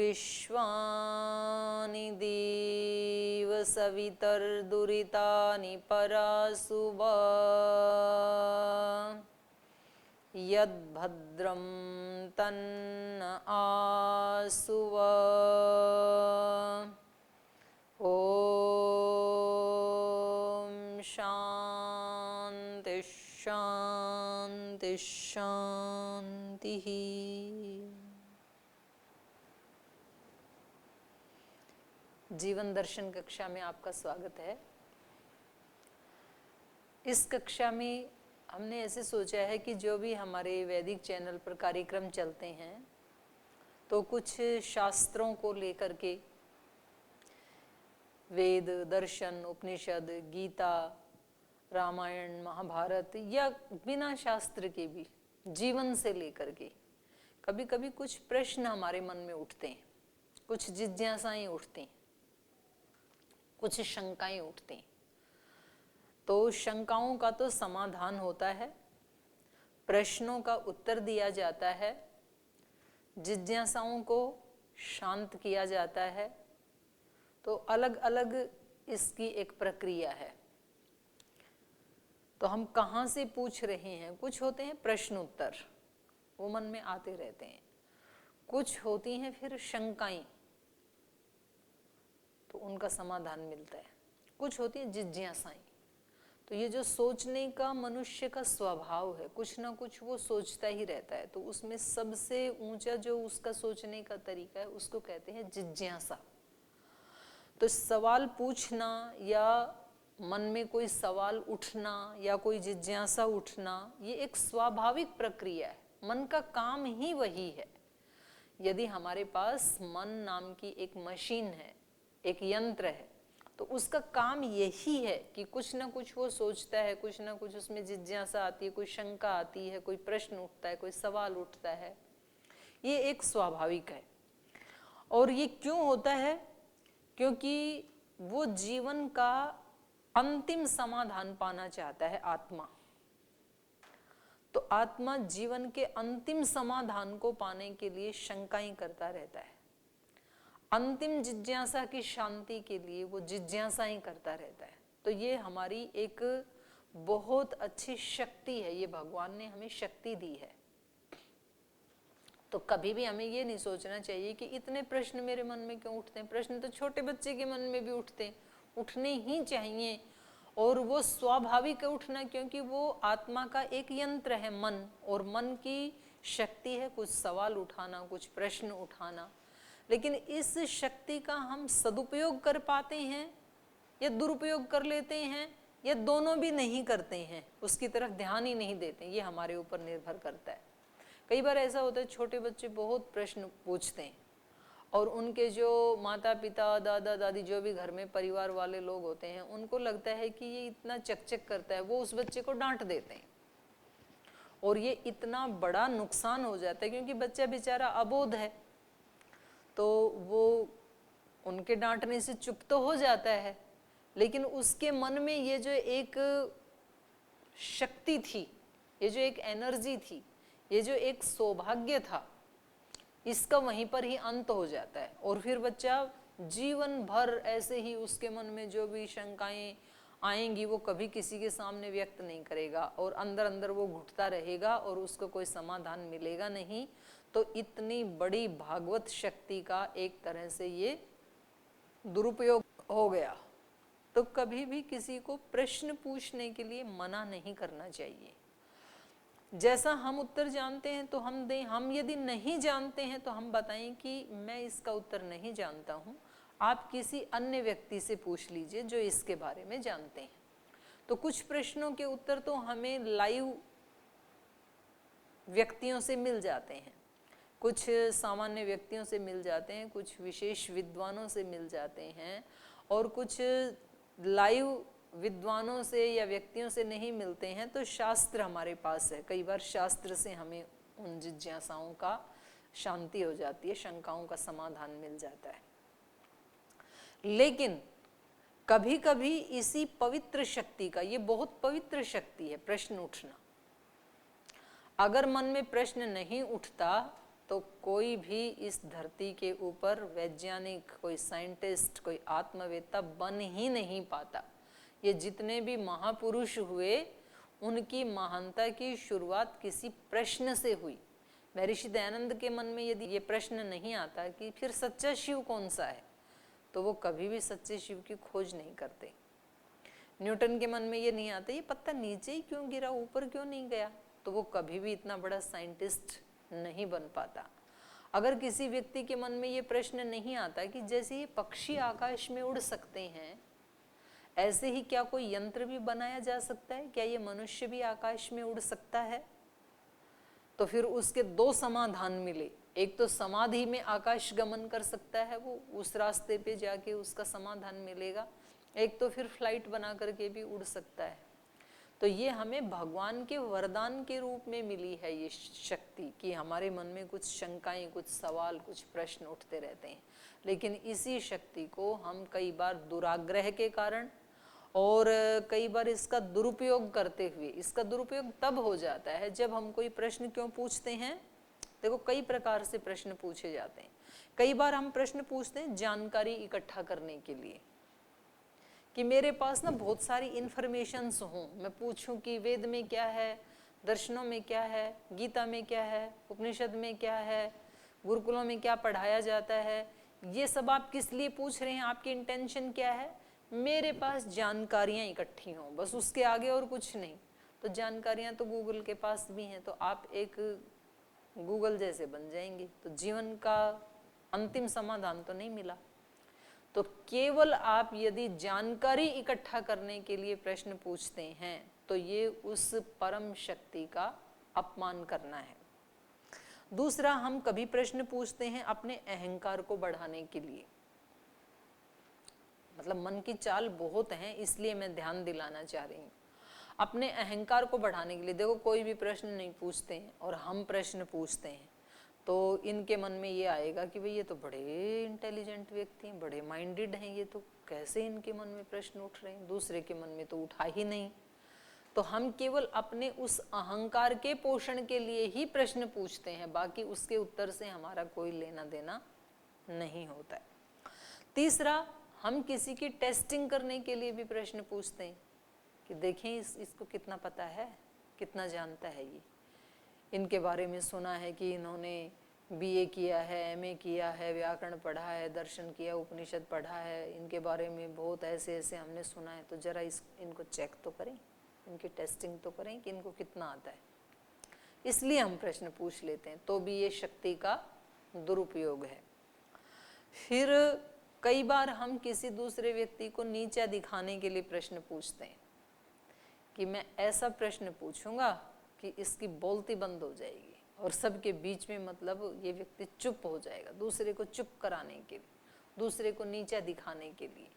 विश्वानि देव सवितर्दुरितानि परासुव यद्भद्रं तन्न आसुव। ओम शांति शांति शांति। जीवन दर्शन कक्षा में आपका स्वागत है। इस कक्षा में हमने ऐसे सोचा है कि जो भी हमारे वैदिक चैनल पर कार्यक्रम चलते हैं तो कुछ शास्त्रों को लेकर के, वेद, दर्शन, उपनिषद, गीता, रामायण, महाभारत या बिना शास्त्र के भी जीवन से लेकर के कभी कभी कुछ प्रश्न हमारे मन में उठते हैं, कुछ जिज्ञासाएं उठती हैं, कुछ शंकाएं उठती हैं। तो शंकाओं का तो समाधान होता है, प्रश्नों का उत्तर दिया जाता है, जिज्ञासाओं को शांत किया जाता है। तो अलग अलग इसकी एक प्रक्रिया है। तो हम कहाँ से पूछ रहे हैं? कुछ होते हैं प्रश्न उत्तर, वो मन में आते रहते हैं। कुछ होती हैं फिर शंकाएं, तो उनका समाधान मिलता है। कुछ होती है जिज्ञासाएं। तो ये जो सोचने का मनुष्य का स्वभाव है, कुछ ना कुछ वो सोचता ही रहता है। तो उसमें सबसे ऊंचा जो उसका सोचने का तरीका है उसको कहते हैं जिज्ञासा। तो सवाल पूछना या मन में कोई सवाल उठना या कोई जिज्ञासा उठना, ये एक स्वाभाविक प्रक्रिया है। मन का काम ही वही है। यदि हमारे पास मन नाम की एक मशीन है, एक यंत्र है, तो उसका काम यही है कि कुछ ना कुछ वो सोचता है, कुछ ना कुछ उसमें जिज्ञासा आती है, कोई शंका आती है, कोई प्रश्न उठता है, कोई सवाल उठता है। ये एक स्वाभाविक है। और ये क्यों होता है? क्योंकि वो जीवन का अंतिम समाधान पाना चाहता है, आत्मा। तो आत्मा जीवन के अंतिम समाधान को पाने के लिए शंकाएं करता रहता है। अंतिम जिज्ञासा की शांति के लिए वो जिज्ञासाएं करता रहता है। तो ये हमारी एक बहुत अच्छी शक्ति है, ये भगवान ने हमें शक्ति दी है। तो कभी भी हमें ये नहीं सोचना चाहिए कि इतने प्रश्न मेरे मन में क्यों उठते हैं। प्रश्न तो छोटे बच्चे के मन में भी उठते हैं, उठने ही चाहिए। और वो स्वाभाविक है उठना, क्योंकि वो आत्मा का एक यंत्र है मन, और मन की शक्ति है कुछ सवाल उठाना, कुछ प्रश्न उठाना। लेकिन इस शक्ति का हम सदुपयोग कर पाते हैं या दुरुपयोग कर लेते हैं, या दोनों भी नहीं करते हैं, उसकी तरफ ध्यान ही नहीं देते, ये हमारे ऊपर निर्भर करता है। कई बार ऐसा होता है, छोटे बच्चे बहुत प्रश्न पूछते हैं और उनके जो माता पिता, दादा दादी, जो भी घर में परिवार वाले लोग होते हैं, उनको लगता है कि ये इतना चकचक करता है, वो उस बच्चे को डांट देते हैं। और ये इतना बड़ा नुकसान हो जाता है, क्योंकि बच्चा बेचारा अबोध है, तो वो उनके डांटने से चुप तो हो जाता है, लेकिन उसके मन में ये जो एक शक्ति थी, ये जो एक एनर्जी थी, ये जो एक सौभाग्य था, इसका वहीं पर ही अंत हो जाता है। और फिर बच्चा जीवन भर ऐसे ही उसके मन में जो भी शंकाएं आएंगी वो कभी किसी के सामने व्यक्त नहीं करेगा, और अंदर अंदर वो घुटता रहेगा और उसको कोई समाधान मिलेगा नहीं। तो इतनी बड़ी भागवत शक्ति का एक तरह से ये दुरुपयोग हो गया। तो कभी भी किसी को प्रश्न पूछने के लिए मना नहीं करना चाहिए। जैसा हम उत्तर जानते हैं तो हम दें, हम यदि नहीं जानते हैं तो हम बताएं कि मैं इसका उत्तर नहीं जानता हूं, आप किसी अन्य व्यक्ति से पूछ लीजिए जो इसके बारे में जानते हैं। तो कुछ प्रश्नों के उत्तर तो हमें लाइव व्यक्तियों से मिल जाते हैं, कुछ सामान्य व्यक्तियों से मिल जाते हैं, कुछ विशेष विद्वानों से मिल जाते हैं, और कुछ लाइव विद्वानों से या व्यक्तियों से नहीं मिलते हैं। तो शास्त्र हमारे पास है, कई बार शास्त्र से हमें उन जिज्ञासाओं का शांति हो जाती है, शंकाओं का समाधान मिल जाता है। लेकिन कभी कभी इसी पवित्र शक्ति का, ये बहुत पवित्र शक्ति है प्रश्न उठना, अगर मन में प्रश्न नहीं उठता तो कोई भी इस धरती के ऊपर वैज्ञानिक, कोई साइंटिस्ट, कोई आत्मवेत्ता बन ही नहीं पाता। ये जितने भी महापुरुष हुए, उनकी महानता की शुरुआत किसी प्रश्न से हुई। महर्षि दयानंद के मन में यदि ये प्रश्न नहीं आता कि फिर सच्चा शिव कौन सा है, तो वो कभी भी सच्चे शिव की खोज नहीं करते। न्यूटन के मन में ये नहीं आता ये पत्ता नीचे ही क्यों गिरा, ऊपर क्यों नहीं गया, तो वो कभी भी इतना बड़ा साइंटिस्ट नहीं बन पाता। अगर किसी व्यक्ति के मन में ये प्रश्न नहीं आता कि जैसे ये पक्षी आकाश में उड़ सकते हैं, ऐसे ही क्या कोई यंत्र भी बनाया जा सकता है? क्या ये मनुष्य भी आकाश में उड़ सकता है? तो फिर उसके दो समाधान मिले। एक तो समाधि में आकाश गमन कर सकता है, वो उस रास्ते पे जाके उसका समाधान मिलेगा। एक तो फिर फ्लाइट बना करके भी उड़ सकता है। तो ये हमें भगवान के वरदान के रूप में मिली है ये शक्ति, कि हमारे मन में कुछ शंकाएं, कुछ सवाल, कुछ प्रश्न उठते रहते हैं, लेकिन इसी शक्ति को हम कई बार दुराग्रह के कारण और कई बार इसका दुरुपयोग करते हुए, इसका दुरुपयोग तब हो जाता है जब हम कोई प्रश्न क्यों पूछते हैं। देखो, कई प्रकार से प्रश्न पूछे जाते हैं। कई बार हम प्रश्न पूछते हैं जानकारी इकट्ठा करने के लिए, कि मेरे पास ना बहुत सारी इन्फॉर्मेशंस हों, मैं पूछूं कि वेद में क्या है, दर्शनों में क्या है, गीता में क्या है, उपनिषद में क्या है, गुरुकुलों में क्या पढ़ाया जाता है। ये सब आप किस लिए पूछ रहे हैं, आपकी इंटेंशन क्या है? मेरे पास जानकारियां इकट्ठी हों, बस, उसके आगे और कुछ नहीं। तो जानकारियां तो गूगल के पास भी हैं, तो आप एक गूगल जैसे बन जाएंगे, तो जीवन का अंतिम समाधान तो नहीं मिला। तो केवल आप यदि जानकारी इकट्ठा करने के लिए प्रश्न पूछते हैं, तो ये उस परम शक्ति का अपमान करना है। दूसरा, हम कभी प्रश्न पूछते हैं अपने अहंकार को बढ़ाने के लिए। मतलब मन की चाल बहुत है, इसलिए मैं ध्यान दिलाना चाह रही हूँ। अपने अहंकार को बढ़ाने के लिए, देखो, कोई भी प्रश्न नहीं पूछते हैं और हम प्रश्न पूछते हैं, तो इनके मन में ये आएगा कि भाई ये तो बड़े इंटेलिजेंट व्यक्ति हैं, बड़े माइंडेड हैं, ये तो कैसे इनके मन में प्रश्न उठ रहे हैं, दूसरे के मन में तो उठा ही नहीं। तो हम केवल अपने उस अहंकार के पोषण के लिए ही प्रश्न पूछते हैं, बाकी उसके उत्तर से हमारा कोई लेना देना नहीं होता है। तीसरा, हम किसी की टेस्टिंग करने के लिए भी प्रश्न पूछते हैं कि देखें इसको कितना पता है, कितना जानता है, ये इनके बारे में सुना है कि इन्होंने बीए किया है, एमए किया है, व्याकरण पढ़ा है, दर्शन किया, उपनिषद पढ़ा है, इनके बारे में बहुत ऐसे ऐसे हमने सुना है, तो जरा इनको चेक तो करें, इनकी टेस्टिंग तो करें कि इनको कितना आता है। इसलिए हम प्रश्न पूछ लेते हैं, तो भी ये शक्ति का दुरुपयोग है। फिर कई बार हम किसी दूसरे व्यक्ति को नीचा दिखाने के लिए प्रश्न पूछते हैं कि मैं ऐसा प्रश्न पूछूंगा कि इसकी बोलती बंद हो जाएगी और सबके बीच में, मतलब, ये व्यक्ति चुप हो जाएगा, दूसरे को चुप कराने के लिए, दूसरे को नीचा दिखाने के लिए।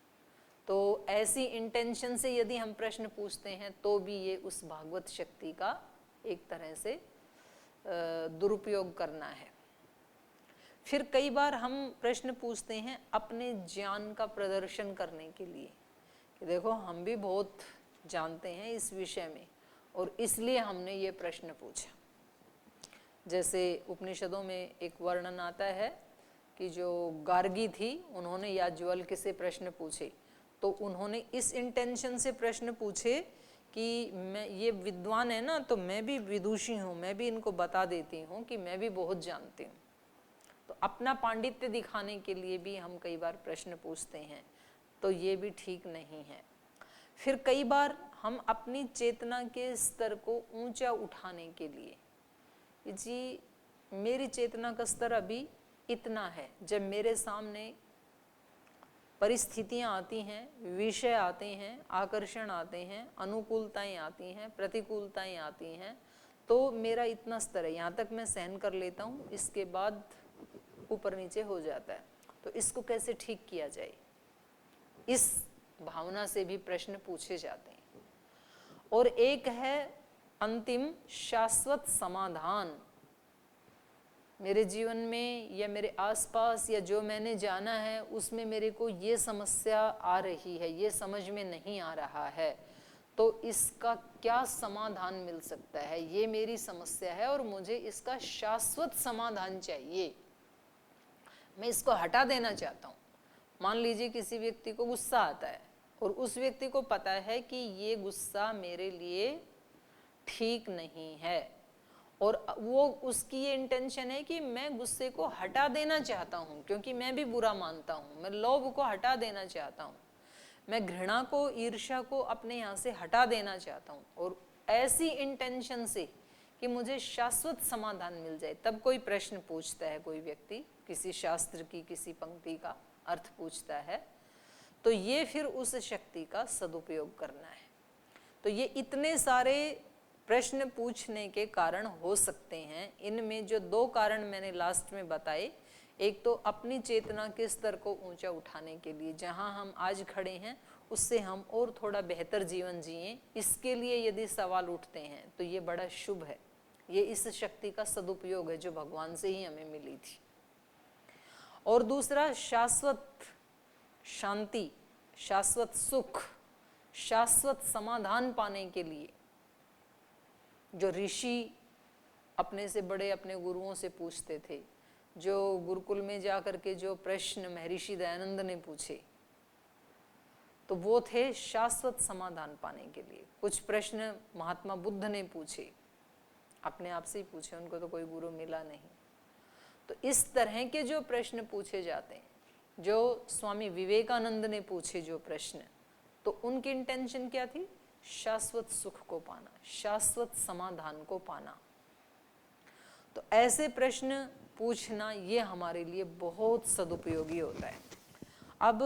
तो ऐसी इंटेंशन से यदि हम प्रश्न पूछते हैं, तो भी ये उस भागवत शक्ति का एक तरह से दुरुपयोग करना है। फिर कई बार हम प्रश्न पूछते हैं अपने ज्ञान का प्रदर्शन करने के लिए, कि देखो, हम भी बहुत जानते हैं इस विषय में और इसलिए हमने ये प्रश्न पूछा। जैसे उपनिषदों में एक वर्णन आता है कि जो गार्गी थी, उन्होंने याज्ञवल्क्य से प्रश्न पूछे, तो उन्होंने इस इंटेंशन से प्रश्न पूछे कि मैं, ये विद्वान है ना, तो मैं भी विदुषी हूँ, मैं भी इनको बता देती हूँ कि मैं भी बहुत जानती हूँ। तो अपना पांडित्य दिखाने के लिए भी हम कई बार प्रश्न पूछते हैं, तो ये भी ठीक नहीं है। फिर कई बार हम अपनी चेतना के स्तर को ऊंचा उठाने के लिए, जी मेरी चेतना का स्तर अभी इतना है, जब मेरे सामने परिस्थितियां आती हैं, विषय आते हैं, आकर्षण आते हैं, अनुकूलताएं आती हैं, प्रतिकूलताएं आती हैं, तो मेरा इतना स्तर है, यहाँ तक मैं सहन कर लेता हूँ, इसके बाद ऊपर नीचे हो जाता है। तो इसको कैसे ठीक किया जाए, इस भावना से भी प्रश्न पूछे जाते हैं। और एक है अंतिम शाश्वत समाधान। मेरे जीवन में या मेरे आसपास या जो मैंने जाना है, उसमें मेरे को ये समस्या आ रही है, ये समझ में नहीं आ रहा है, तो इसका क्या समाधान मिल सकता है, ये मेरी समस्या है और मुझे इसका शाश्वत समाधान चाहिए, मैं इसको हटा देना चाहता हूँ। मान लीजिए किसी व्यक्ति को गुस्सा आता है और उस व्यक्ति को पता है कि ये गुस्सा मेरे लिए ठीक नहीं है और वो उसकी ये इंटेंशन है कि मैं गुस्से को हटा देना चाहता हूँ, क्योंकि मैं भी बुरा मानता हूँ, मैं लोभ को हटा देना चाहता हूँ, मैं घृणा को, ईर्ष्या को अपने यहाँ से हटा देना चाहता हूँ, और ऐसी इंटेंशन से कि मुझे शाश्वत समाधान मिल जाए, तब कोई प्रश्न पूछता है, कोई व्यक्ति किसी शास्त्र की किसी पंक्ति का अर्थ पूछता है, तो ये फिर उस शक्ति का सदुपयोग करना है। तो ये इतने सारे प्रश्न पूछने के कारण हो सकते हैं। इनमें जो 2 कारण मैंने लास्ट में बताए, एक तो अपनी चेतना के स्तर को ऊंचा उठाने के लिए, जहां हम आज खड़े हैं उससे हम और थोड़ा बेहतर जीवन जिएं, इसके लिए यदि सवाल उठते हैं तो ये बड़ा शुभ है, ये इस शक्ति का सदुपयोग है जो भगवान से ही हमें मिली थी। और दूसरा, शाश्वत शांति, शाश्वत सुख, शाश्वत समाधान पाने के लिए जो ऋषि अपने से बड़े अपने गुरुओं से पूछते थे, जो गुरुकुल में जाकर के जो प्रश्न महर्षि दयानंद ने पूछे, तो वो थे शाश्वत समाधान पाने के लिए। कुछ प्रश्न महात्मा बुद्ध ने पूछे, अपने आप से ही पूछे, उनको तो कोई गुरु मिला नहीं। तो इस तरह के जो प्रश्न पूछे जाते हैं, जो स्वामी विवेकानंद ने पूछे जो प्रश्न, तो उनकी इंटेंशन क्या थी? शाश्वत सुख को पाना, शाश्वत समाधान को पाना। तो ऐसे प्रश्न पूछना ये हमारे लिए बहुत सदुपयोगी होता है। अब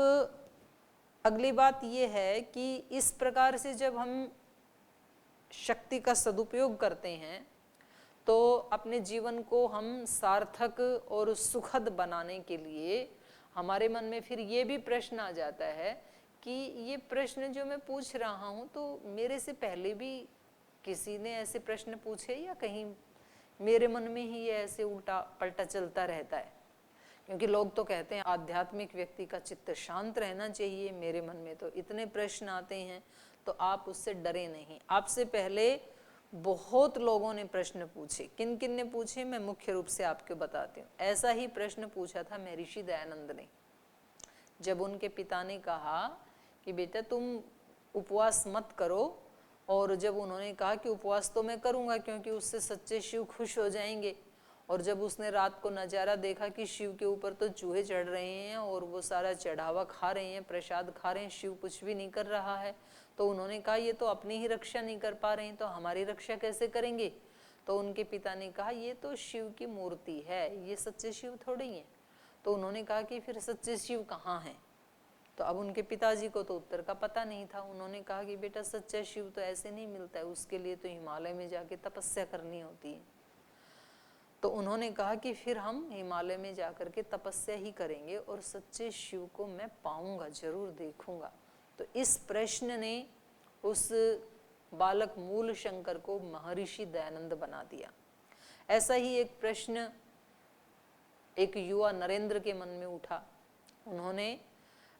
अगली बात ये है कि इस प्रकार से जब हम शक्ति का सदुपयोग करते हैं तो अपने जीवन को हम सार्थक और सुखद बनाने के लिए हमारे मन में फिर ये भी प्रश्न आ जाता है कि ये प्रश्न जो मैं पूछ रहा हूँ, तो मेरे से पहले भी किसी ने ऐसे प्रश्न पूछे या कहीं मेरे मन में ही ये ऐसे उल्टा पलटा चलता रहता है? क्योंकि लोग तो कहते हैं आध्यात्मिक व्यक्ति का चित्त शांत रहना चाहिए, मेरे मन में तो इतने प्रश्न आते हैं। तो आप उससे डरे नहीं। आपसे पहले बहुत लोगों ने प्रश्न पूछे। किन किन ने पूछे मैं मुख्य रूप से आपको बताती हूँ। ऐसा ही प्रश्न पूछा था महर्षि दयानंद ने, जब उनके पिता ने कहा कि बेटा तुम उपवास मत करो, और जब उन्होंने कहा कि उपवास तो मैं करूँगा क्योंकि उससे सच्चे शिव खुश हो जाएंगे, और जब उसने रात को नज़ारा देखा कि शिव के ऊपर तो चूहे चढ़ रहे हैं और वो सारा चढ़ावा खा रहे हैं, प्रसाद खा रहे हैं, शिव कुछ भी नहीं कर रहा है, तो उन्होंने कहा ये तो अपनी ही रक्षा नहीं कर पा रहे हैं, तो हमारी रक्षा कैसे करेंगे? तो उनके पिता ने कहा ये तो शिव की मूर्ति है, ये सच्चे शिव थोड़ी हैं। तो उन्होंने कहा कि फिर सच्चे शिव कहाँ हैं? तो अब उनके पिताजी को तो उत्तर का पता नहीं था। उन्होंने कहा कि बेटा सच्चा शिव तो ऐसे नहीं मिलता है, उसके लिए तो हिमालय में जाके तपस्या करनी होती है। तो उन्होंने कहा कि फिर हम हिमालय में जाकर के तपस्या ही करेंगे और सच्चे शिव को मैं पाऊंगा, जरूर देखूंगा। तो इस प्रश्न ने उस बालक मूल शंकर को महर्षि दयानंद बना दिया। ऐसा ही एक प्रश्न एक युवा नरेंद्र के मन में उठा। उन्होंने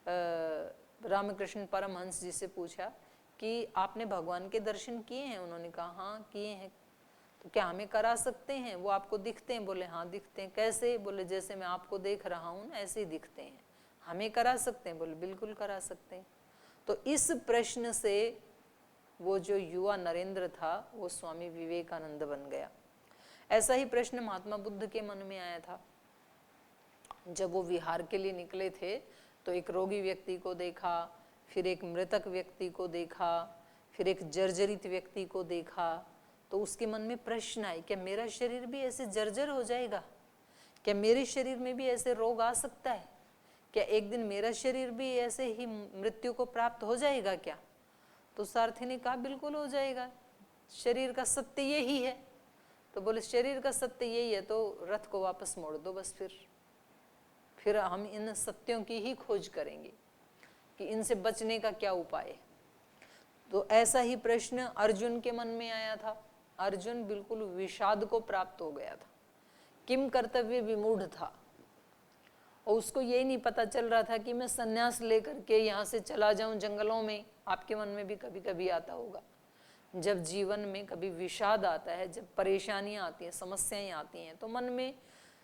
रामकृष्ण परमहंस जी से पूछा कि आपने भगवान के दर्शन किए हैं? उन्होंने कहा हाँ किए हैं। तो क्या हमें करा सकते हैं? वो आपको दिखते हैं? बोले हाँ दिखते हैं। कैसे? बोले जैसे मैं आपको देख रहा हूँ ना ऐसे ही दिखते हैं। हमें करा सकते हैं? बोले बिल्कुल करा सकते हैं। तो इस प्रश्न से वो जो युवा नरेंद्र था वो स्वामी विवेकानंद बन गया। ऐसा ही प्रश्न महात्मा बुद्ध के मन में आया था। जब वो विहार के लिए निकले थे तो एक रोगी व्यक्ति को देखा, फिर एक मृतक व्यक्ति को देखा, फिर एक जर्जरित व्यक्ति को देखा। तो उसके मन में प्रश्न आए, क्या मेरा शरीर भी ऐसे जर्जर हो जाएगा? क्या मेरे शरीर में भी ऐसे रोग आ सकता है? क्या एक दिन मेरा शरीर भी ऐसे ही मृत्यु को प्राप्त हो जाएगा क्या? तो सारथी ने कहा बिल्कुल हो जाएगा, शरीर का सत्य यही है। तो बोले शरीर का सत्य यही है तो रथ को वापस मोड़ दो, बस फिर हम इन सत्यों की ही खोज करेंगे कि इनसे बचने का क्या उपाय है। तो ऐसा ही प्रश्न अर्जुन के मन में आया था। अर्जुन बिल्कुल विषाद को प्राप्त हो गया था, किम कर्तव्य विमूढ़ था, और उसको यही नहीं पता चल रहा था कि मैं संन्यास लेकर के यहाँ से चला जाऊं जंगलों में। आपके मन में भी कभी कभी आता होगा, जब जीवन में कभी विषाद आता है, जब परेशानियां आती हैं, समस्याएं आती हैं, तो मन में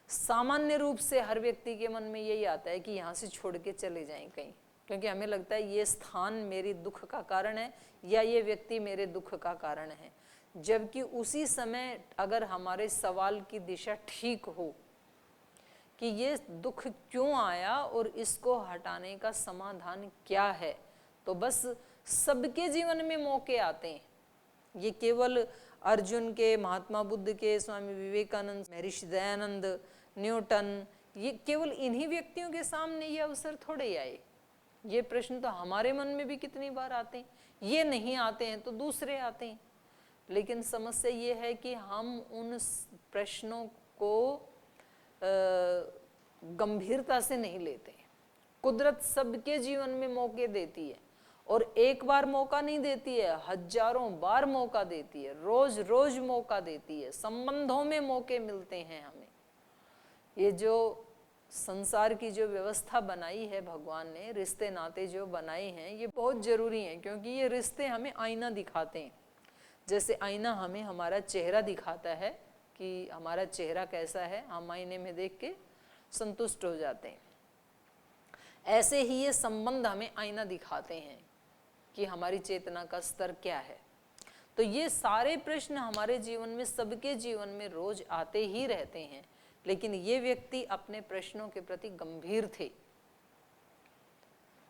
सामान्य रूप से हर व्यक्ति के मन में यही आता है कि यहाँ से छोड़ के चले जाएं कहीं, क्योंकि हमें लगता है ये स्थान मेरी दुख का कारण है या ये व्यक्ति मेरे दुख का कारण है। जबकि उसी समय अगर हमारे सवाल की दिशा ठीक हो कि ये दुख क्यों आया और इसको हटाने का समाधान क्या है, तो बस सबके जीवन में मौके आते हैं। ये केवल अर्जुन के, महात्मा बुद्ध के, स्वामी विवेकानंद, महर्षि दयानंद, न्यूटन, ये केवल इन्हीं व्यक्तियों के सामने ये अवसर थोड़े आए। ये प्रश्न तो हमारे मन में भी कितनी बार आते हैं। ये नहीं आते हैं तो दूसरे आते हैं, लेकिन समस्या ये है कि हम उन प्रश्नों को गंभीरता से नहीं लेते। कुदरत सबके जीवन में मौके देती है, और एक बार मौका नहीं देती है, हजारों बार मौका देती है, रोज रोज मौका देती है। संबंधों में मौके मिलते हैं हमें। ये जो संसार की जो व्यवस्था बनाई है भगवान ने, रिश्ते नाते जो बनाए हैं, ये बहुत जरूरी हैं, क्योंकि ये रिश्ते हमें आईना दिखाते हैं। जैसे आईना हमें हमारा चेहरा दिखाता है कि हमारा चेहरा कैसा है, हम आईने में देख के संतुष्ट हो जाते हैं। ऐसे ही ये संबंध हमें आईना दिखाते हैं कि हमारी चेतना का स्तर क्या है। तो ये सारे प्रश्न हमारे जीवन में, सबके जीवन में रोज आते ही रहते हैं, लेकिन ये व्यक्ति अपने प्रश्नों के प्रति गंभीर थे।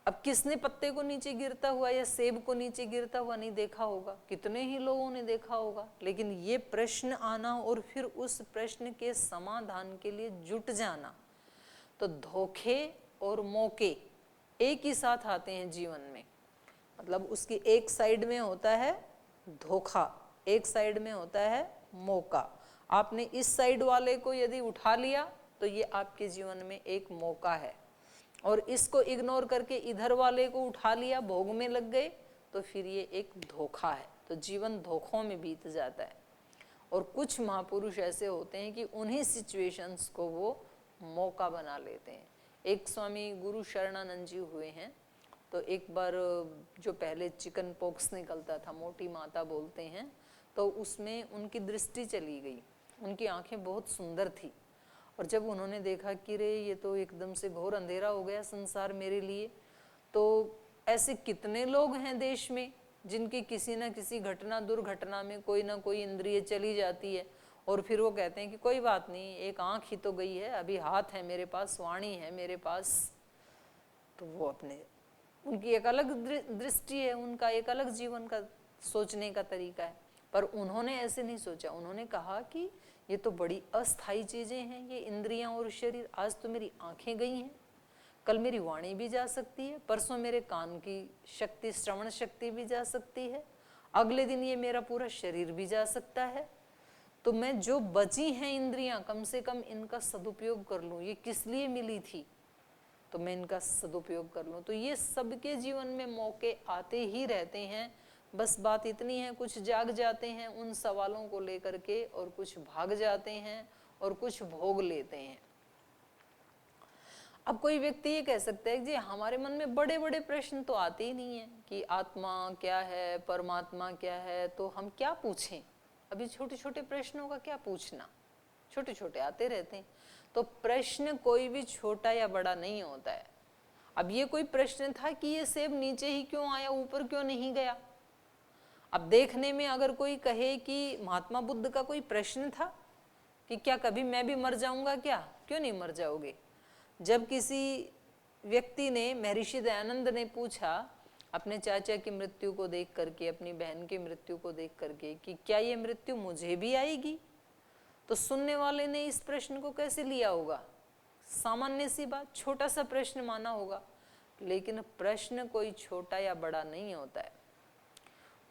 अब किसने पत्ते को नीचे गिरता हुआ या सेब को नीचे गिरता हुआ नहीं देखा होगा, कितने ही लोगों ने देखा होगा, लेकिन ये प्रश्न आना और फिर उस प्रश्न के समाधान के लिए जुट जाना, तो धोखे और मौके एक ही साथ आते हैं जीवन में। मतलब उसकी एक साइड में होता है धोखा, एक साइड में होता है मौका। आपने इस साइड वाले को यदि उठा लिया तो ये आपके जीवन में एक मौका है, और इसको इग्नोर करके इधर वाले को उठा लिया, भोग में लग गए, तो फिर ये एक धोखा है। तो जीवन धोखों में बीत जाता है। और कुछ महापुरुष ऐसे होते हैं कि उन्हीं सिचुएशंस को वो मौका बना लेते हैं। एक स्वामी गुरु शरणानंद जी हुए हैं, तो एक बार जो पहले चिकन पॉक्स निकलता था, मोटी माता बोलते हैं, तो उसमें उनकी दृष्टि चली गई। उनकी आंखें बहुत सुंदर थी, और जब उन्होंने देखा कि रे ये तो एकदम से घोर अंधेरा हो गया संसार मेरे लिए, तो ऐसे कितने लोग हैं देश में जिनकी किसी न किसी घटना दुर्घटना में कोई ना कोई इंद्रिय चली जाती है, और फिर वो कहते हैं कि कोई बात नहीं, एक आंख ही तो गई है, अभी हाथ है मेरे पास, वाणी है मेरे पास। तो वो अपने, उनकी एक अलग दृष्टि है, उनका एक अलग जीवन का सोचने का तरीका है। पर उन्होंने ऐसे नहीं सोचा। उन्होंने कहा कि ये तो बड़ी अस्थायी चीजें हैं, ये इंद्रियां और शरीर। आज तो मेरी आंखें गई हैं, कल मेरी वाणी भी जा सकती है, परसों मेरे कान की शक्ति, श्रवण शक्ति भी जा सकती है, अगले दिन ये मेरा पूरा शरीर भी जा सकता है। तो मैं जो बची हैं इंद्रियां, कम से कम इनका सदुपयोग कर लूं। ये किस लिए मिली थी, तो मैं इनका सदुपयोग कर लूं। तो ये सबके जीवन में मौके आते ही रहते हैं। बस बात इतनी है, कुछ जाग जाते हैं उन सवालों को लेकर के, और कुछ भाग जाते हैं, और कुछ भोग लेते हैं। अब कोई व्यक्ति ये कह सकता है कि जी हमारे मन में बड़े बड़े प्रश्न तो आते ही नहीं है कि आत्मा क्या है, परमात्मा क्या है, तो हम क्या पूछें। अभी छोटे छोटे प्रश्नों का क्या पूछना, छोटे छोटे आते रहते हैं। तो प्रश्न कोई भी छोटा या बड़ा नहीं होता है। अब ये कोई प्रश्न था कि ये सेब नीचे ही क्यों आया, ऊपर क्यों नहीं गया। अब देखने में अगर कोई कहे कि महात्मा बुद्ध का कोई प्रश्न था कि क्या कभी मैं भी मर जाऊंगा क्या, क्यों नहीं मर जाओगे। जब किसी व्यक्ति ने, महर्षि दयानंद ने पूछा अपने चाचा की मृत्यु को देख करके, अपनी बहन की मृत्यु को देख करके कि क्या ये मृत्यु मुझे भी आएगी, तो सुनने वाले ने इस प्रश्न को कैसे लिया होगा, सामान्य सी बात, छोटा सा प्रश्न माना होगा। लेकिन प्रश्न कोई छोटा या बड़ा नहीं होता है।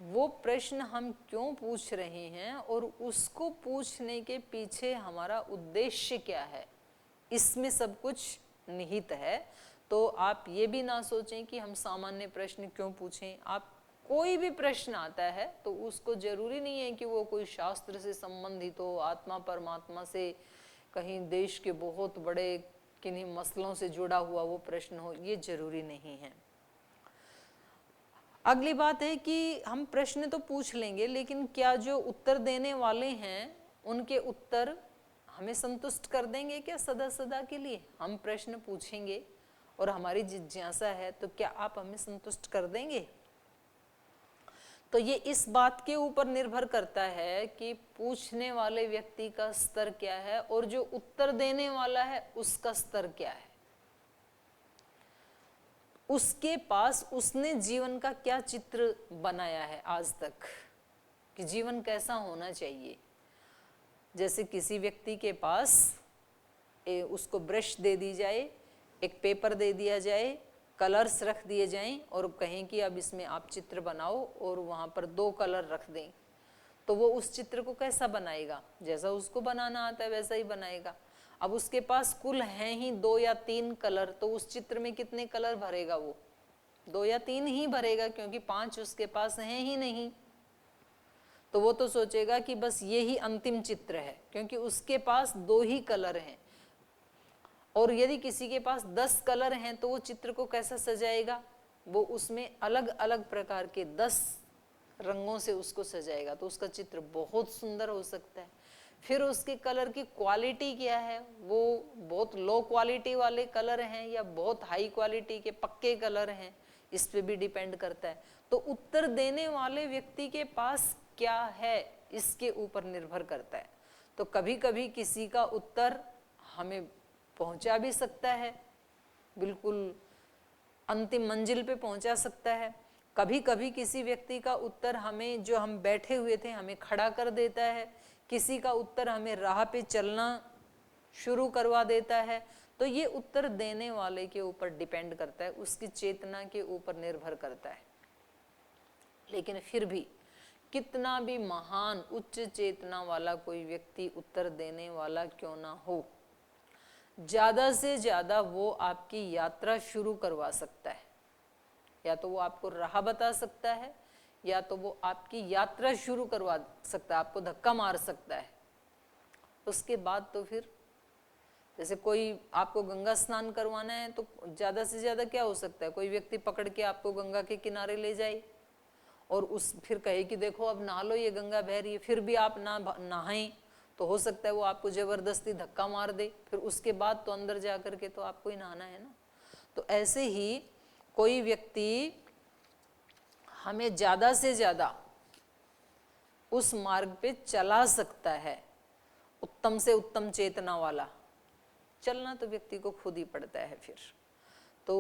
वो प्रश्न हम क्यों पूछ रहे हैं और उसको पूछने के पीछे हमारा उद्देश्य क्या है, इसमें सब कुछ निहित है। तो आप ये भी ना सोचें कि हम सामान्य प्रश्न क्यों पूछें। आप कोई भी प्रश्न आता है तो उसको जरूरी नहीं है कि वो कोई शास्त्र से संबंधित हो, आत्मा परमात्मा से, कहीं देश के बहुत बड़े किन्हीं मसलों से जुड़ा हुआ वो प्रश्न हो, ये जरूरी नहीं है। अगली बात है कि हम प्रश्न तो पूछ लेंगे, लेकिन क्या जो उत्तर देने वाले हैं उनके उत्तर हमें संतुष्ट कर देंगे क्या सदा सदा के लिए? हम प्रश्न पूछेंगे और हमारी जिज्ञासा है, तो क्या आप हमें संतुष्ट कर देंगे? तो ये इस बात के ऊपर निर्भर करता है कि पूछने वाले व्यक्ति का स्तर क्या है और जो उत्तर देने वाला है उसका स्तर क्या है, उसके पास उसने जीवन का क्या चित्र बनाया है आज तक, कि जीवन कैसा होना चाहिए। जैसे किसी व्यक्ति के पास उसको ब्रश दे दी जाए, एक पेपर दे दिया जाए, कलर्स रख दिए जाएं और कहें कि अब इसमें आप चित्र बनाओ, और वहाँ पर 2 कलर रख दें, तो वो उस चित्र को कैसा बनाएगा? जैसा उसको बनाना आता है वैसा ही बनाएगा। अब उसके पास कुल हैं ही 2 या 3 कलर, तो उस चित्र में कितने कलर भरेगा? वो 2 या 3 ही भरेगा, क्योंकि 5 उसके पास हैं ही नहीं। तो वो तो सोचेगा कि बस ये ही अंतिम चित्र है, क्योंकि उसके पास 2 ही कलर हैं। और यदि किसी के पास 10 कलर हैं तो वो चित्र को कैसा सजाएगा? वो उसमें अलग अलग प्रकार के 10 रंगों से उसको सजाएगा, तो उसका चित्र बहुत सुंदर हो सकता है। फिर उसके कलर की क्वालिटी क्या है? वो बहुत लो क्वालिटी वाले कलर हैं या बहुत हाई क्वालिटी के पक्के कलर हैं, इस पे भी डिपेंड करता है। तो उत्तर देने वाले व्यक्ति के पास क्या है, इसके ऊपर निर्भर करता है। तो कभी कभी किसी का उत्तर हमें पहुंचा भी सकता है, बिल्कुल अंतिम मंजिल पे पहुंचा सकता है। कभी कभी किसी व्यक्ति का उत्तर हमें, जो हम बैठे हुए थे, हमें खड़ा कर देता है। किसी का उत्तर हमें राह पे चलना शुरू करवा देता है। तो ये उत्तर देने वाले के ऊपर डिपेंड करता है, उसकी चेतना के ऊपर निर्भर करता है। लेकिन फिर भी कितना भी महान उच्च चेतना वाला कोई व्यक्ति उत्तर देने वाला क्यों ना हो, ज्यादा से ज्यादा वो आपकी यात्रा शुरू करवा सकता है। या तो वो आपको राह बता सकता है, या तो वो आपकी यात्रा शुरू करवा सकता है, आपको धक्का मार सकता है। उसके बाद तो फिर जैसे कोई आपको गंगा स्नान करवाना है, तो ज्यादा से ज्यादा क्या हो सकता है? कोई व्यक्ति पकड़ के आपको गंगा के किनारे ले जाए और उस फिर कहे कि देखो अब नहा लो, ये गंगा बह रही है, फिर भी आप ना नहाएं, तो हो सकता है वो आपको जबरदस्ती धक्का मार दे। फिर उसके बाद तो अंदर जा करके तो आपको ही नहाना है ना। तो ऐसे ही कोई व्यक्ति हमें ज्यादा से ज्यादा उस मार्ग पे चला सकता है, उत्तम से उत्तम चेतना वाला। चलना तो व्यक्ति को खुद ही पड़ता है। फिर तो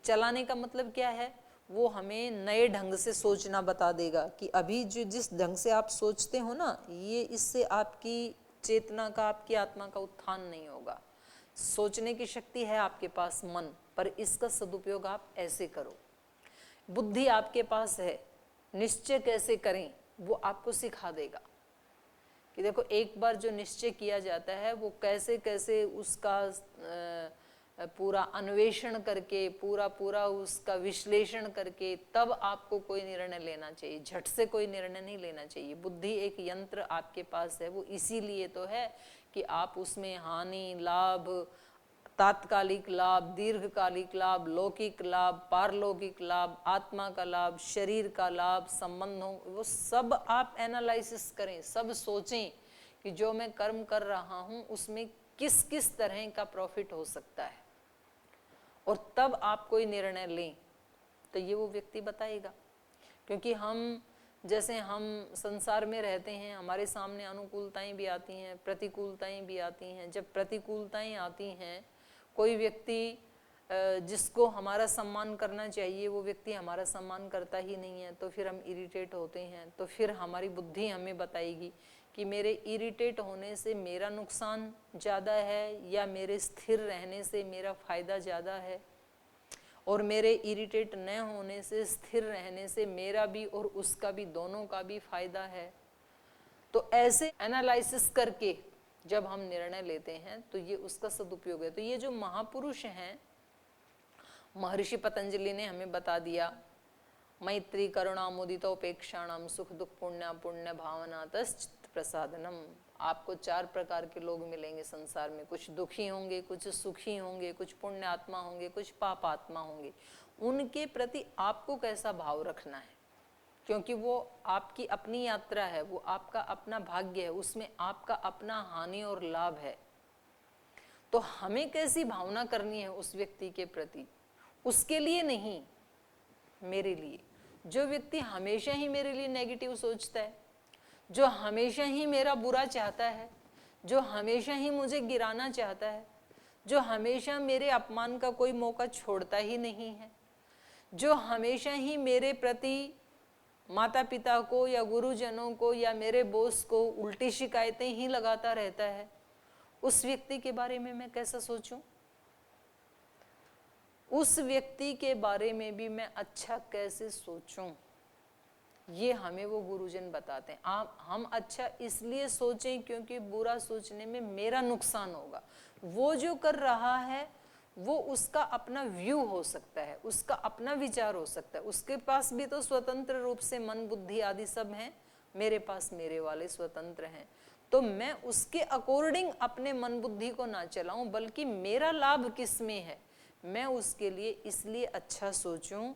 चलाने का मतलब क्या है? वो हमें नए ढंग से सोचना बता देगा कि अभी जो जिस ढंग से आप सोचते हो ना, ये इससे आपकी चेतना का, आपकी आत्मा का उत्थान नहीं होगा। सोचने की शक्ति है आपके पास, मन, पर इसका सदुपयोग आप ऐसे करो। बुद्धि आपके पास है, निश्चय कैसे करें वो आपको सिखा देगा कि देखो एक बार जो निश्चय किया जाता है वो कैसे कैसे उसका पूरा अन्वेषण करके, पूरा उसका विश्लेषण करके तब आपको कोई निर्णय लेना चाहिए। झट से कोई निर्णय नहीं लेना चाहिए। बुद्धि एक यंत्र आपके पास है, वो इसीलिए तो है कि आप उसमें हानि, लाभ, तात्कालिक लाभ, दीर्घकालिक लाभ, लौकिक लाभ, पारलौकिक लाभ, आत्मा का लाभ, शरीर का लाभ, संबंधों, वो सब आप एनालिसिस करें, सब सोचें कि जो मैं कर्म कर रहा हूं उसमें किस किस तरह का प्रॉफिट हो सकता है, और तब आप कोई निर्णय लें। तो ये वो व्यक्ति बताएगा। क्योंकि हम जैसे हम संसार में रहते हैं, हमारे सामने अनुकूलताएं भी आती हैं, प्रतिकूलताएं भी आती हैं। जब प्रतिकूलताएं आती हैं, कोई व्यक्ति जिसको हमारा सम्मान करना चाहिए वो व्यक्ति हमारा सम्मान करता ही नहीं है, तो फिर हम इरिटेट होते हैं। तो फिर हमारी बुद्धि हमें बताएगी कि मेरे इरिटेट होने से मेरा नुकसान ज़्यादा है या मेरे स्थिर रहने से मेरा फ़ायदा ज़्यादा है, और मेरे इरिटेट न होने से, स्थिर रहने से मेरा भी और उसका भी, दोनों का भी फायदा है। तो ऐसे एनालिसिस करके जब हम निर्णय लेते हैं तो ये उसका सदुपयोग है। तो ये जो महापुरुष हैं, महर्षि पतंजलि ने हमें बता दिया, मैत्री करुणा मुदितोपेक्षाणाम सुख दुख पुण्य पुण्य भावना तश्चित्त प्रसादनम। आपको 4 प्रकार के लोग मिलेंगे संसार में, कुछ दुखी होंगे, कुछ सुखी होंगे, कुछ पुण्य आत्मा होंगे, कुछ पाप आत्मा होंगे। उनके प्रति आपको कैसा भाव रखना है, क्योंकि वो आपकी अपनी यात्रा है, वो आपका अपना भाग्य है, उसमें आपका अपना हानि और लाभ है। तो हमें कैसी भावना करनी है उस व्यक्ति के प्रति, उसके लिए नहीं, मेरे लिए। जो व्यक्ति हमेशा ही मेरे लिए नेगेटिव सोचता है, जो हमेशा ही मेरा बुरा चाहता है, जो हमेशा ही मुझे गिराना चाहता है, जो हमेशा मेरे अपमान का कोई मौका छोड़ता ही नहीं है, जो हमेशा ही मेरे प्रति माता पिता को या गुरुजनों को या मेरे बॉस को उल्टी शिकायतें ही लगाता रहता है, उस व्यक्ति के बारे में मैं कैसा सोचूं? उस व्यक्ति के बारे में भी मैं अच्छा कैसे सोचूं, ये हमें वो गुरुजन बताते हैं। हम अच्छा इसलिए सोचें क्योंकि बुरा सोचने में मेरा नुकसान होगा। वो जो कर रहा है वो उसका अपना व्यू हो सकता है, उसका अपना विचार हो सकता है, उसके पास भी तो स्वतंत्र रूप से मन बुद्धि आदि सब हैं, मेरे पास मेरे वाले स्वतंत्र हैं। तो मैं उसके अकॉर्डिंग अपने मन बुद्धि को ना चलाऊं, बल्कि मेरा लाभ किस में है, मैं उसके लिए इसलिए अच्छा सोचूं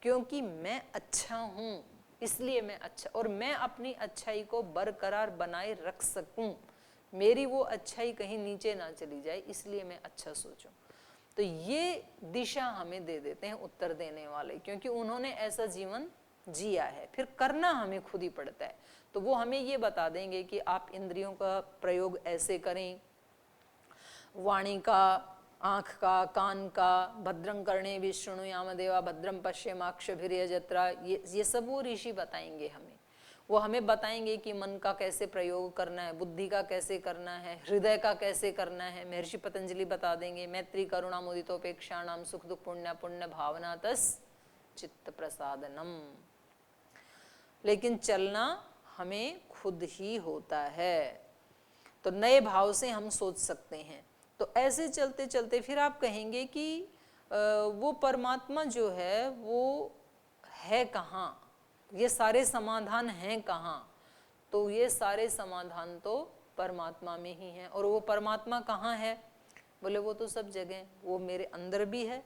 क्योंकि मैं अच्छा हूं, इसलिए मैं अच्छा, और मैं अपनी अच्छाई को बरकरार बनाए रख सकूं, मेरी वो अच्छाई कहीं नीचे ना चली जाए, इसलिए मैं अच्छा सोचूं। तो ये दिशा हमें दे देते हैं उत्तर देने वाले, क्योंकि उन्होंने ऐसा जीवन जिया है। फिर करना हमें खुद ही पड़ता है। तो वो हमें ये बता देंगे कि आप इंद्रियों का प्रयोग ऐसे करें, वाणी का, आँख का, कान का, भद्रं कर्णे शृणुयाम देवा भद्रं पश्येमाक्षभिर्यजत्रा, ये सब वो ऋषि बताएंगे हमें। वो हमें बताएंगे कि मन का कैसे प्रयोग करना है, बुद्धि का कैसे करना है, हृदय का कैसे करना है। महर्षि पतंजलि बता देंगे, मैत्री करुणा मुदितोपेक्षाणाम सुख दुख पुण्य पुण्य भावना तस चित्त प्रसादनम। लेकिन चलना हमें खुद ही होता है। तो नए भाव से हम सोच सकते हैं। तो ऐसे चलते चलते फिर आप कहेंगे कि वो परमात्मा जो है वो है कहाँ, ये सारे समाधान हैं कहाँ? तो ये सारे समाधान तो परमात्मा में ही हैं। और वो परमात्मा कहाँ है? बोले वो तो सब जगह, वो मेरे अंदर भी है।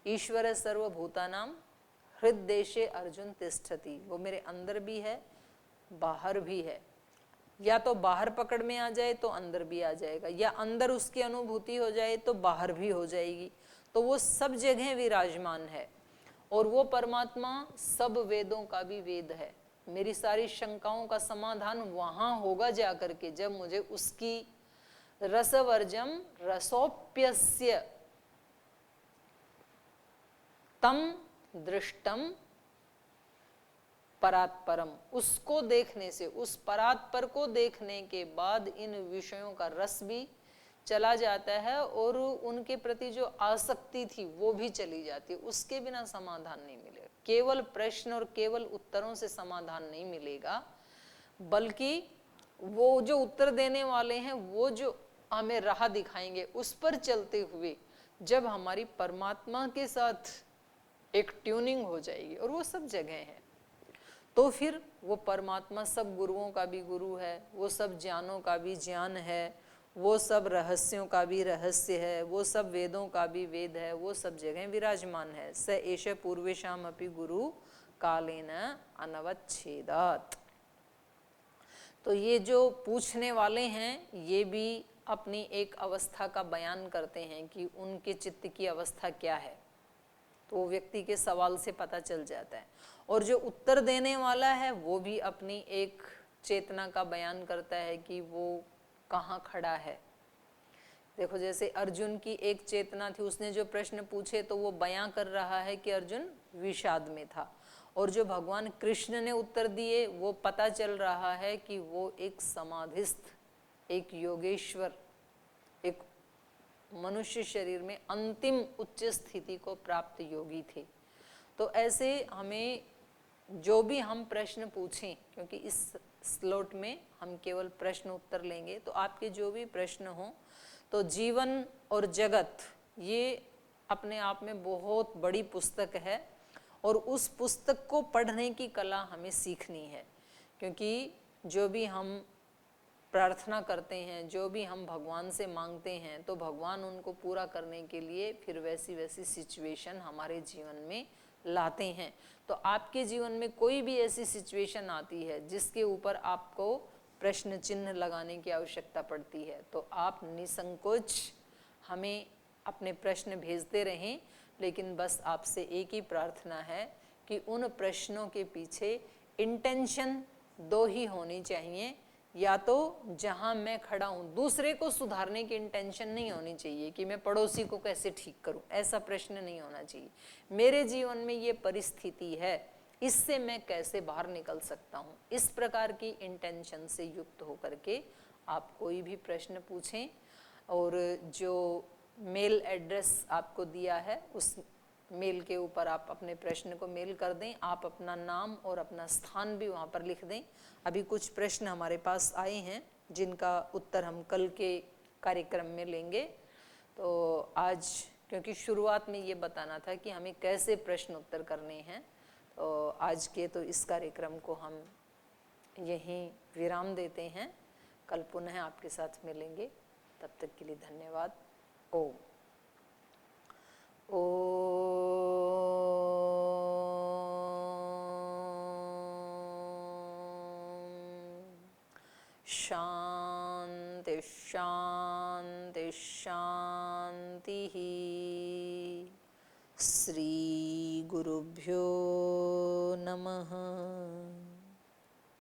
ईश्वर सर्वभूतानां हृद्देशे अर्जुन तिष्ठति, वो मेरे अंदर भी है, बाहर भी है। या तो बाहर पकड़ में आ जाए तो अंदर भी आ जाएगा, या अंदर उसकी अनुभूति हो जाए तो बाहर भी हो जाएगी। तो वो सब जगह विराजमान है। और वो परमात्मा सब वेदों का भी वेद है। मेरी सारी शंकाओं का समाधान वहां होगा जाकर के, जब मुझे उसकी रसवर्जम रसोप्यस्य तम दृष्टम परात्परम, उसको देखने से, उस परात्पर को देखने के बाद इन विषयों का रस भी चला जाता है और उनके प्रति जो आसक्ति थी वो भी चली जाती है। उसके बिना समाधान नहीं मिलेगा। केवल प्रश्न और केवल उत्तरों से समाधान नहीं मिलेगा, बल्कि वो जो उत्तर देने वाले हैं वो जो हमें राह दिखाएंगे, उस पर चलते हुए जब हमारी परमात्मा के साथ एक ट्यूनिंग हो जाएगी, और वो सब जगह है, तो फिर वो परमात्मा सब गुरुओं का भी गुरु है, वो सब ज्ञानों का भी ज्ञान है, वो सब रहस्यों का भी रहस्य है, वो सब वेदों का भी वेद है, वो सब जगह विराजमान है। स एष पूर्वेशाम अपि गुरु कालेन अनवच्छेदात्। तो ये जो पूछने वाले हैं ये भी अपनी एक अवस्था का बयान करते हैं कि उनके चित्त की अवस्था क्या है, तो वो व्यक्ति के सवाल से पता चल जाता है। और जो उत्तर देने वाला है वो भी अपनी एक चेतना का बयान करता है कि वो कहाँ खड़ा है। देखो, जैसे अर्जुन की एक चेतना थी, उसने जो प्रश्न पूछे तो वो बयां कर रहा है कि अर्जुन विषाद में था, और जो भगवान कृष्ण ने उत्तर दिए वो पता चल रहा है कि वो एक समाधिस्थ, एक योगेश्वर, एक मनुष्य शरीर में अंतिम उच्च स्थिति को प्राप्त योगी थे। तो ऐसे हमें जो भी हम प्रश्न पूछें, क्योंकि इस स्लॉट में हम केवल प्रश्न उत्तर लेंगे, तो आपके जो भी प्रश्न हों, तो जीवन और जगत ये अपने आप में बहुत बड़ी पुस्तक है, और उस पुस्तक को पढ़ने की कला हमें सीखनी है। क्योंकि जो भी हम प्रार्थना करते हैं, जो भी हम भगवान से मांगते हैं, तो भगवान उनको पूरा करने के लिए फिर वैसी वैसी सिचुएशन हमारे जीवन में लाते हैं। तो आपके जीवन में कोई भी ऐसी सिचुएशन आती है जिसके ऊपर आपको प्रश्न चिन्ह लगाने की आवश्यकता पड़ती है, तो आप निसंकोच हमें अपने प्रश्न भेजते रहें। लेकिन बस आपसे एक ही प्रार्थना है कि उन प्रश्नों के पीछे इंटेंशन दो ही होनी चाहिए। या तो जहां मैं खड़ा हूं दूसरे को सुधारने की इंटेंशन नहीं होनी चाहिए कि मैं पड़ोसी को कैसे ठीक करूं, ऐसा प्रश्न नहीं होना चाहिए। मेरे जीवन में ये परिस्थिति है, इससे मैं कैसे बाहर निकल सकता हूं, इस प्रकार की इंटेंशन से युक्त होकर के आप कोई भी प्रश्न पूछें। और जो मेल एड्रेस आपको दिया है उस मेल के ऊपर आप अपने प्रश्न को मेल कर दें। आप अपना नाम और अपना स्थान भी वहाँ पर लिख दें। अभी कुछ प्रश्न हमारे पास आए हैं जिनका उत्तर हम कल के कार्यक्रम में लेंगे। तो आज क्योंकि शुरुआत में ये बताना था कि हमें कैसे प्रश्न उत्तर करने हैं, तो आज के तो इस कार्यक्रम को हम यहीं विराम देते हैं। कल पुनः आपके साथ मिलेंगे, तब तक के लिए धन्यवाद। ओम। शांति शांति शांति। श्री गुरुभ्यो नमः।